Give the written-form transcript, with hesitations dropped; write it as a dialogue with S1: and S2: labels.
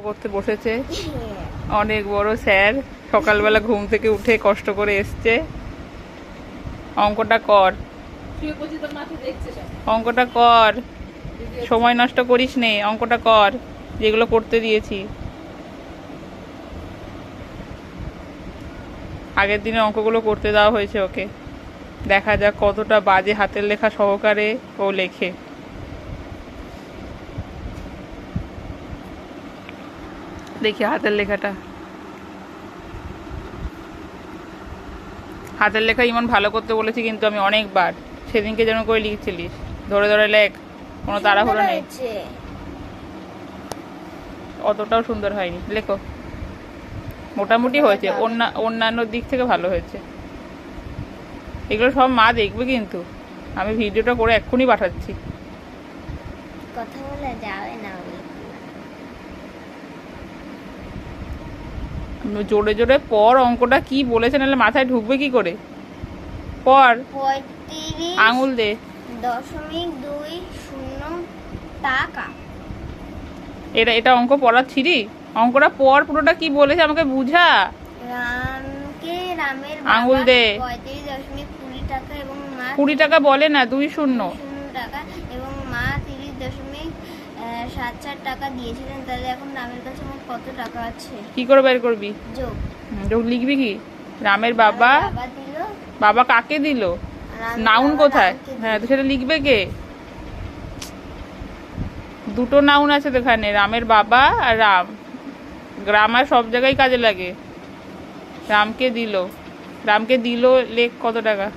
S1: করতে বসেছে অনেক বড় স্যার, সকালবেলা ঘুম থেকে উঠে কষ্ট করে এসছে। অঙ্কটা কর, অঙ্কটা কর, সময় নষ্ট করিস নে, অঙ্কটা কর যেগুলো করতে দিয়েছি। আগের দিনের অঙ্কগুলো করতে দেওয়া হয়েছে ওকে, দেখা যাক কতটা বাজে হাতের লেখা সহকারে ও লেখে। দেখি হাতের লেখাটা, হাতের লেখা ইমন ভালো করতে বলেছি কিন্তু আমি অনেকবার। সেদিনকে যেন করে লিখছিলিস, ধরে ধরে লেখ, কোনো তাড়াহুড়ো নেই। অতটাও সুন্দর হয়নি, লেখো। মোটামুটি হয়েছে, অন্যান্য দিক থেকে ভালো হয়েছে। এগুলো সব মা দেখবে কিন্তু, আমি ভিডিওটা করে এক্ষুনি পাঠাচ্ছি।
S2: কথা বলা যাবে না,
S1: জোরে জোরে পড়, অঙ্কটা কি বলেছে নাহলে মাথায় ঢুকবে কি করে। পড়,
S2: 35
S1: আঙুল দে।
S2: 0.20 টাকা।
S1: এটা অঙ্ক পড়াচ্ছিরি, অঙ্কটা পড়, পুরোটা কি বলেছে আমাকে বুঝা।
S2: রামের
S1: আঙুল দে।
S2: 35.20 টাকা এবং মা
S1: 20 টাকা বলে না, 20
S2: টাকা এবং মা 30.74 টাকা দিয়েছিলেন। তাহলে এখন রামের কাছে মোট কত টাকা আছে?
S1: কি করে বের করবি?
S2: যোগ।
S1: যোগ লিখবি কি? রামের বাবা,
S2: দিল,
S1: বাবা কাকে দিল, নাউন কোথায়? হ্যাঁ, তো সেটা লিখবে কে? দুটো নাউন আছে তো এখানে, রামের বাবা আর রাম। গ্রামার সব জায়গায় কাজে লাগে। রামকে দিল, রামকে দিল লেখ কত টাকা।